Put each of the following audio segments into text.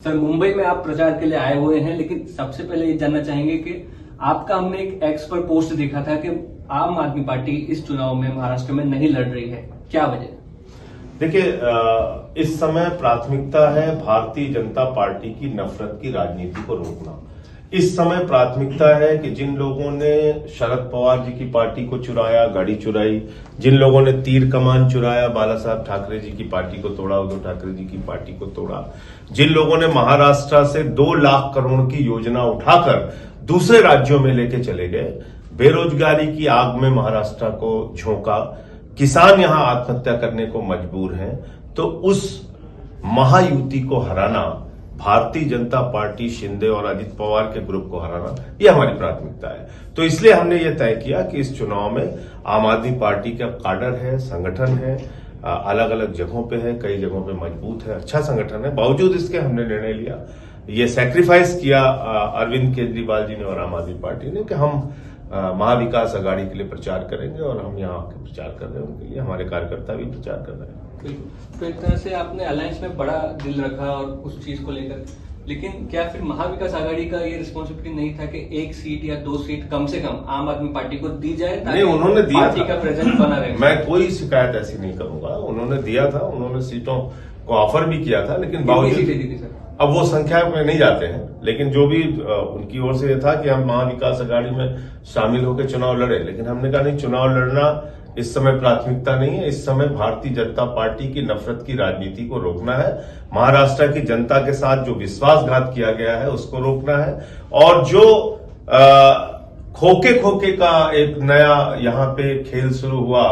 Sir, Mumbai में आप प्रचार के लिए आए हुए हैं, लेकिन सबसे पहले ये जानना चाहेंगे कि आपका हमने एक एक्स पर पोस्ट देखा था कि आम आदमी पार्टी इस चुनाव में महाराष्ट्र में नहीं लड़ रही है, क्या वजह? देखिए, इस समय प्राथमिकता है भारतीय जनता पार्टी की नफरत की राजनीति को रोकना। इस समय प्राथमिकता है कि जिन लोगों ने शरद पवार जी की पार्टी को चुराया, गाड़ी चुराई, जिन लोगों ने तीर कमान चुराया, बाला साहब ठाकरे जी की पार्टी को तोड़ा, उद्धव ठाकरे जी की पार्टी को तोड़ा, जिन लोगों ने महाराष्ट्र से 2 लाख करोड़ की योजना उठाकर दूसरे राज्यों में लेके चले गए, बेरोजगारी की आग में महाराष्ट्र को झोंका, किसान यहां आत्महत्या करने को मजबूर हैं, तो उस महायुति को हराना, भारतीय जनता पार्टी, शिंदे और अजित पवार के ग्रुप को हराना, यह हमारी प्राथमिकता है। तो इसलिए हमने यह तय किया कि इस चुनाव में आम आदमी पार्टी का काडर है, संगठन है, अलग अलग जगहों पे है, कई जगहों पे मजबूत है, अच्छा संगठन है। बावजूद इसके हमने निर्णय लिया, ये सैक्रिफाइस किया अरविंद केजरीवाल जी ने और आम आदमी पार्टी ने कि हम महाविकास अघाड़ी के लिए प्रचार करेंगे और हम यहाँ आके प्रचार कर रहे हैं, उनके लिए हमारे कार्यकर्ता भी प्रचार कर रहे हैं। तो एक तरह से आपने अलायंस में बड़ा दिल रखा और उस चीज को लेकर, लेकिन क्या फिर महाविकास आघाड़ी का ये रिस्पॉन्सिबिलिटी नहीं था कि 1 सीट या 2 सीट कम से कम आम आदमी पार्टी को दी जाए? नहीं, उन्होंने दिया पार्टी का प्रेजेंस बना रहे। मैं कोई शिकायत ऐसी नहीं करूंगा, उन्होंने दिया था, उन्होंने सीटों को ऑफर भी किया था, लेकिन बावजूद अब वो संख्या में नहीं जाते हैं, लेकिन जो भी उनकी ओर से ये था कि हम महाविकास अघाड़ी में शामिल होकर चुनाव लड़े, लेकिन हमने कहा नहीं, चुनाव लड़ना इस समय प्राथमिकता नहीं है। इस समय भारतीय जनता पार्टी की नफरत की राजनीति को रोकना है, महाराष्ट्र की जनता के साथ जो विश्वासघात किया गया है उसको रोकना है, और जो खोके का एक नया यहाँ पे खेल शुरू हुआ,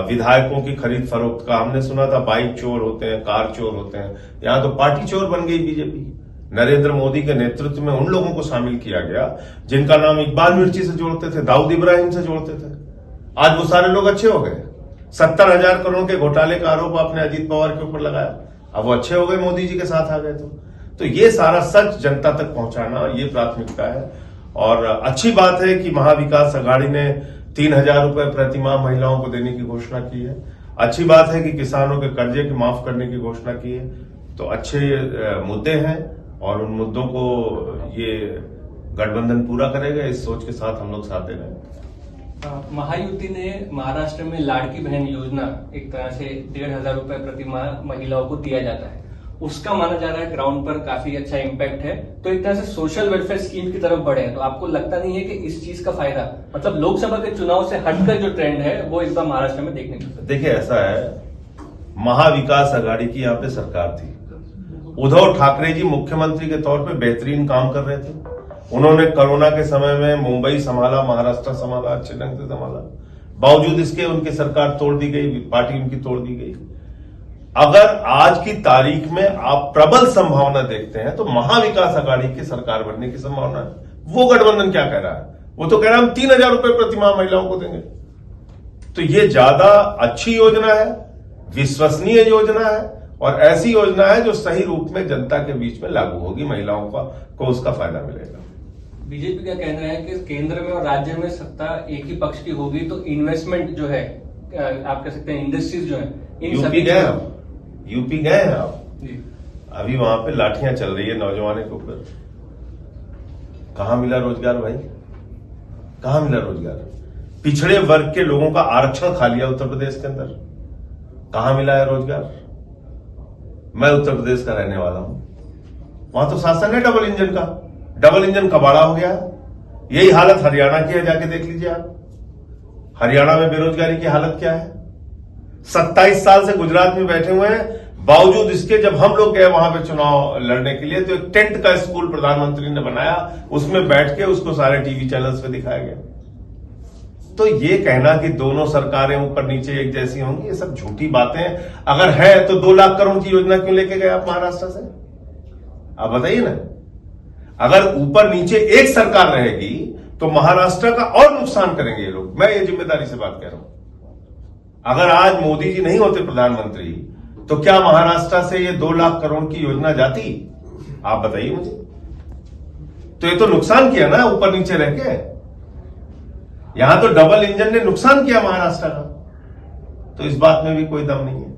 विधायकों की खरीद फरोख्त का, हमने सुना था बाइक चोर होते हैं, कार चोर होते हैं, यहां तो पार्टी चोर बन गई बीजेपी। नरेंद्र मोदी के नेतृत्व में उन लोगों को शामिल किया गया जिनका नाम इकबाल मिर्ची से जोड़ते थे, दाऊद इब्राहिम से जोड़ते थे। आज वो सारे लोग अच्छे हो गए। 70,000 करोड़ के घोटाले का आरोप आपने अजित पवार के ऊपर लगाया, अब वो अच्छे हो गए, मोदी जी के साथ आ गए। तो ये सारा सच जनता तक पहुंचाना, ये प्राथमिकता है। और अच्छी बात है कि महाविकास अघाड़ी ने 3,000 रुपए प्रतिमाह महिलाओं को देने की घोषणा की है। अच्छी बात है कि किसानों के कर्जे की माफ करने की घोषणा की है। तो अच्छे मुद्दे हैं और उन मुद्दों को ये गठबंधन पूरा करेगा, इस सोच के साथ हम लोग साथ दे रहे हैं। महायुति ने महाराष्ट्र में लाड़की बहन योजना, एक तरह से 1,500 रुपए प्रतिमाह महिलाओं को दिया जाता है, उसका माना जा रहा है ग्राउंड पर काफी अच्छा इम्पैक्ट है, तो एक तरह से सोशल वेलफेयर स्कीम की तरफ बढ़े। तो आपको लगता नहीं है कि इस चीज का फायदा, मतलब लोकसभा के चुनाव से हटकर जो ट्रेंड है वो इस बार महाराष्ट्र में देखने को मिलता है? देखिए, ऐसा है, महाविकास अघाड़ी की यहाँ पे सरकार थी, उद्धव ठाकरे जी मुख्यमंत्री के तौर पे बेहतरीन काम कर रहे थे। उन्होंने कोरोना के समय में मुंबई संभाला, महाराष्ट्र संभाला, अच्छे ढंग से संभाला। बावजूद इसके उनकी सरकार तोड़ दी गई, पार्टी उनकी तोड़ दी गई। अगर आज की तारीख में आप प्रबल संभावना देखते हैं तो महाविकास अघाड़ी की सरकार बनने की संभावना है। वो गठबंधन क्या कह रहा है? वो तो कह रहा है हम 3,000 रुपए प्रतिमाह महिलाओं को देंगे। तो ये ज्यादा अच्छी योजना है, विश्वसनीय योजना है, और ऐसी योजना है जो सही रूप में जनता के बीच में लागू होगी, महिलाओं को उसका फायदा मिलेगा। बीजेपी का कहना है कि केंद्र में और राज्य में सत्ता एक ही पक्ष की होगी, तो इन्वेस्टमेंट जो है, आप कह सकते हैं इंडस्ट्रीज जो है, यूपी गए हैं आप? अभी वहां पे लाठियां चल रही है नौजवानों के ऊपर। कहां मिला रोजगार भाई? कहां मिला रोजगार? पिछड़े वर्ग के लोगों का आरक्षण खा लिया उत्तर प्रदेश के अंदर, कहां मिला है रोजगार? मैं उत्तर प्रदेश का रहने वाला हूं, वहां तो शासन है डबल इंजन का, डबल इंजन कबाड़ा हो गया। यही हालत हरियाणा की है, जाके देख लीजिए आप। हरियाणा में बेरोजगारी की हालत क्या है? 27 साल से गुजरात में बैठे हुए हैं, बावजूद इसके जब हम लोग गए वहां पे चुनाव लड़ने के लिए, तो एक टेंट का स्कूल प्रधानमंत्री ने बनाया, उसमें बैठ के उसको सारे टीवी चैनल्स पे दिखाया गया। तो ये कहना कि दोनों सरकारें ऊपर नीचे एक जैसी होंगी, ये सब झूठी बातें। अगर है तो 2 लाख करोड़ की योजना क्यों लेके गए आप महाराष्ट्र से? आप बताइए ना। अगर ऊपर नीचे एक सरकार रहेगी तो महाराष्ट्र का और नुकसान करेंगे ये लोग, मैं ये जिम्मेदारी से बात कह रहा हूं। अगर आज मोदी जी नहीं होते प्रधानमंत्री तो क्या महाराष्ट्र से ये 2 लाख करोड़ की योजना जाती? आप बताइए मुझे। तो ये तो नुकसान किया ना ऊपर नीचे रह के। यहां तो डबल इंजन ने नुकसान किया महाराष्ट्र का, तो इस बात में भी कोई दम नहीं है।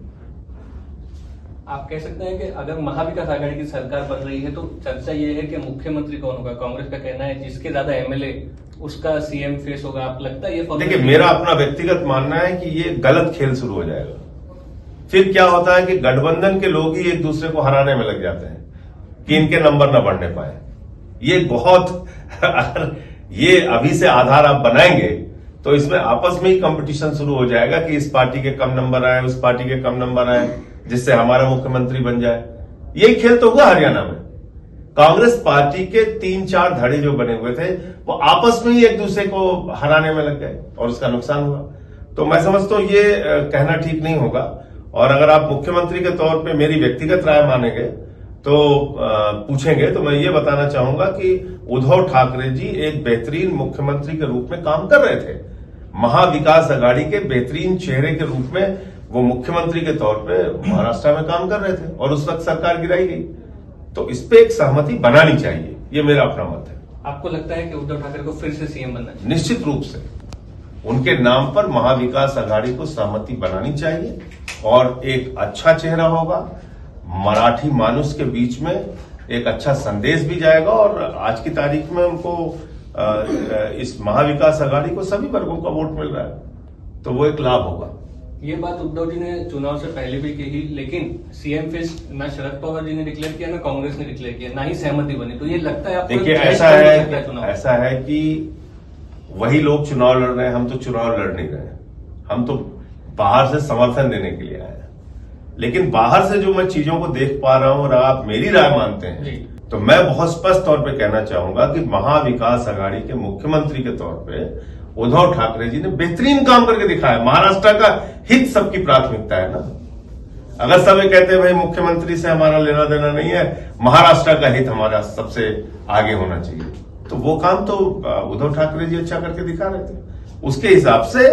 आप कह सकते हैं कि अगर महाविकास आघाड़ी की सरकार बन रही है तो चर्चा ये है कि मुख्यमंत्री कौन होगा। कांग्रेस का कहना है जिसके ज्यादा एमएलए उसका सीएम फेस होगा। आप लगता है ये देखिए, मेरा अपना व्यक्तिगत मानना है कि ये गलत खेल शुरू हो जाएगा। फिर क्या होता है कि गठबंधन के लोग ही एक दूसरे को हराने में लग जाते हैं कि इनके नंबर न बढ़ने पाए। ये बहुत अगर ये अभी से आधार आप बनाएंगे तो इसमें आपस में ही कंपटीशन शुरू हो जाएगा कि इस पार्टी के कम नंबर आए, उस पार्टी के कम नंबर आए, जिससे हमारा मुख्यमंत्री बन जाए। यही खेल तो हुआ हरियाणा में। कांग्रेस पार्टी के 3-4 धड़े जो बने हुए थे वो आपस में ही एक दूसरे को हराने में लग गए और उसका नुकसान हुआ। तो मैं समझता हूं ये कहना ठीक नहीं होगा। और अगर आप मुख्यमंत्री के तौर पे मेरी व्यक्तिगत राय मानेंगे तो पूछेंगे तो मैं ये बताना चाहूंगा कि उद्धव ठाकरे जी एक बेहतरीन मुख्यमंत्री के रूप में काम कर रहे थे। महाविकास आघाड़ी के बेहतरीन चेहरे के रूप में वो मुख्यमंत्री के तौर पे महाराष्ट्र में काम कर रहे थे और उस वक्त सरकार गिराई गई। तो इस पे एक सहमति बनानी चाहिए, ये मेरा अपना मत है। आपको लगता है कि उद्धव ठाकरे को फिर से सीएम बनना चाहिए? निश्चित रूप से उनके नाम पर महाविकास आघाड़ी को सहमति बनानी चाहिए और एक अच्छा चेहरा होगा। मराठी मानुष के बीच में एक अच्छा संदेश भी जाएगा और आज की तारीख में उनको इस महाविकास आघाड़ी को सभी वर्गों का वोट मिल रहा है तो वो एक लाभ होगा। ये बात उद्धव जी ने चुनाव से पहले भी कही, लेकिन सीएम फेस ना शरद पवार जी ने डिक्लेयर किया ना कांग्रेस ने डिक्लेयर किया, ना ही सहमति बनी। तो ये लगता है आपको? देखिए, ऐसा है कि वही लोग चुनाव लड़ रहे हैं, हम तो चुनाव लड़ नहीं रहे। हम तो बाहर से समर्थन देने के लिए आए हैं। लेकिन बाहर से जो मैं चीजों को देख पा रहा हूं और आप मेरी राय मानते हैं तो मैं बहुत स्पष्ट तौर पे कहना चाहूंगा कि महाविकास आघाड़ी के मुख्यमंत्री के तौर पे उद्धव ठाकरे जी ने बेहतरीन काम करके दिखाया। महाराष्ट्र का हित सबकी प्राथमिकता है ना। अगर सब ये कहते हैं भाई मुख्यमंत्री से हमारा लेना देना नहीं है, महाराष्ट्र का हित हमारा सबसे आगे होना चाहिए, तो वो काम तो उद्धव ठाकरे जी अच्छा करके दिखा रहे थे। उसके हिसाब से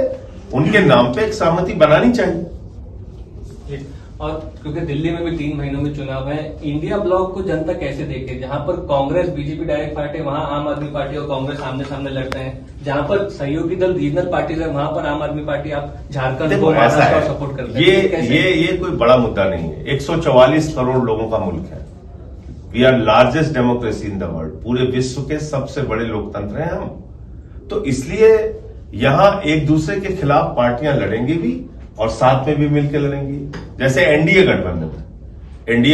उनके नाम पे एक सहमति बनानी चाहिए। और क्योंकि दिल्ली में भी 3 महीनों में चुनाव है, इंडिया ब्लॉक को जनता कैसे देखे? जहां पर कांग्रेस बीजेपी डायरेक्ट फाइट है वहां आम आदमी पार्टी और कांग्रेस आमने सामने लड़ते हैं। जहां पर सहयोगी दल रीजनल पार्टीज है वहां पर आम आदमी पार्टी आप झारखंड को महाराष्ट्र को सपोर्ट करते हैं। ये कोई बड़ा मुद्दा नहीं है। 144 करोड़ लोगों का मुल्क है। We are largest democracy in the world. पूरे विश्व के सबसे बड़े लोकतंत्र हैं हम। तो इसलिए यहां एक दूसरे के खिलाफ पार्टियां लड़ेंगी भी और साथ में भी मिलकर लड़ेंगी। जैसे एनडीए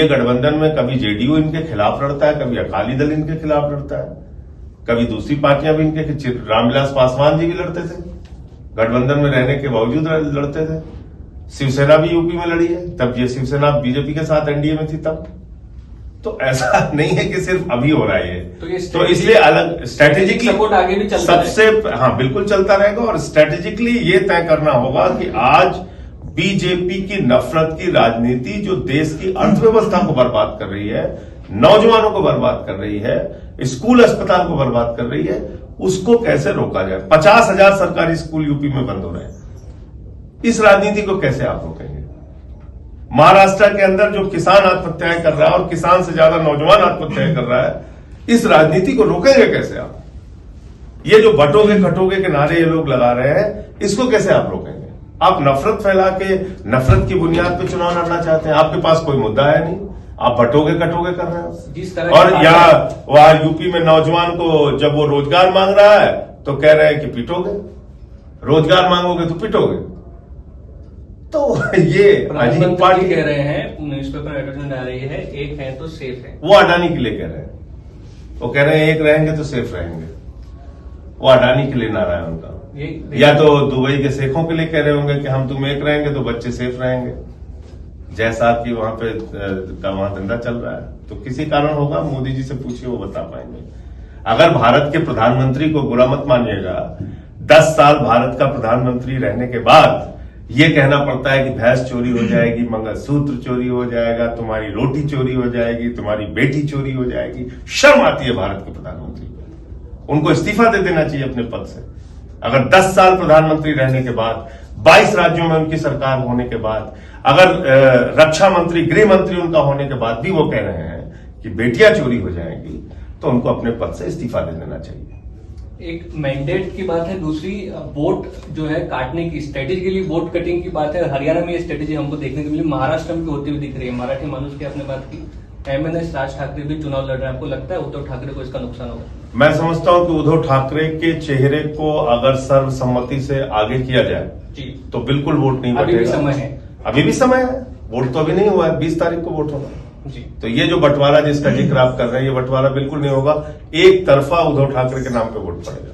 गठबंधन में कभी जेडीयू इनके खिलाफ लड़ता है, कभी अकाली दल इनके खिलाफ लड़ता है, कभी दूसरी पार्टियां भी इनके, रामविलास पासवान जी भी लड़ते थे, गठबंधन में रहने के बावजूद लड़ते थे। शिवसेना भी यूपी में लड़ी है, तब ये शिवसेना बीजेपी के साथ एनडीए में थी तब। तो ऐसा नहीं है कि सिर्फ अभी हो रहा है तो इसलिए अलग स्ट्रेटेजिक सपोर्ट आगे भी चलता सबसे हाँ बिल्कुल चलता रहेगा। और स्ट्रेटेजिकली ये तय करना होगा कि आज बीजेपी की नफरत की राजनीति जो देश की अर्थव्यवस्था को बर्बाद कर रही है, नौजवानों को बर्बाद कर रही है, स्कूल अस्पताल को बर्बाद कर रही है, उसको कैसे रोका जाए। 50,000 सरकारी स्कूल यूपी में बंद हो रहे हैं। इस राजनीति को कैसे आप रोकेंगे? महाराष्ट्र के अंदर जो किसान आत्महत्याएं कर रहा है और किसान से ज्यादा नौजवान आत्महत्याएं कर रहा है, इस राजनीति को रोकेंगे कैसे आप? ये जो बटोगे खटोगे के नारे ये लोग लगा रहे हैं, इसको कैसे आप रोकेंगे? आप नफरत फैला के नफरत की बुनियाद पे चुनाव लड़ना चाहते हैं। आपके पास कोई मुद्दा है नहीं, आप बटोगे कटोगे कर रहे हो। जिस तरह और यहाँ वहां यूपी में नौजवान को जब वो रोजगार मांग रहा है तो कह रहे हैं कि पीटोगे, रोजगार मांगोगे तो पीटोगे। तो ये अजीब पार्टी कह रहे हैं, न्यूज़पेपर एडवर्टाइजमेंट आ रही है, एक है तो सेफ है। वो अडानी के लिए कह रहे हैं। वो कह रहे हैं एक रहेंगे तो सेफ रहेंगे। वो अडानी के लिए नारा है उनका। या तो दुबई के शेखों के लिए कह रहे होंगे कि हम तुम एक रहेंगे तो बच्चे सेफ रहेंगे। जय साहब की वहां पे वहां धंधा चल रहा है, तो किसी कारण होगा, मोदी जी से पूछिए वो बता पाएंगे। अगर भारत के प्रधानमंत्री को बुरा मत मानिएगा, 10 साल भारत का प्रधानमंत्री रहने के बाद ये कहना पड़ता है कि भैंस चोरी हो जाएगी, मंगलसूत्र चोरी हो जाएगा, तुम्हारी रोटी चोरी हो जाएगी, तुम्हारी बेटी चोरी हो जाएगी। शर्म आती है भारत के प्रधानमंत्री को। उनको इस्तीफा दे देना चाहिए अपने पद से। अगर 10 साल प्रधानमंत्री रहने के बाद, 22 राज्यों में उनकी सरकार होने के बाद, अगर रक्षा मंत्री गृह मंत्री उनका होने के बाद भी वो कह रहे हैं कि बेटियां चोरी हो जाएंगी, तो उनको अपने पद से इस्तीफा दे देना चाहिए। एक मैंडेट की बात है, दूसरी वोट जो है काटने की स्ट्रेटेजिकली वोट कटिंग की बात है। हरियाणा में ये स्ट्रेटेजी हमको देखने को मिली, महाराष्ट्र में भी होती हुई दिख रही है। मराठी मानुष की आपने बात की, एमएनएस राज ठाकरे भी चुनाव लड़ रहे हैं। आपको लगता है उद्धव ठाकरे को इसका नुकसान होगा? मैं समझता हूं कि उद्धव ठाकरे के चेहरे को अगर सर्वसम्मति से आगे किया जाए जी, तो बिल्कुल वोट नहीं अभी भी बटेगा। समय है। अभी भी समय है, वोट तो अभी नहीं हुआ है, 20 तारीख को वोट होगा। जी, तो ये जो बंटवारा जिसका जिक्र आप कर रहे हैं, ये बंटवारा बिल्कुल नहीं होगा। एक तरफा उद्धव ठाकरे के नाम पे वोट पड़ेगा।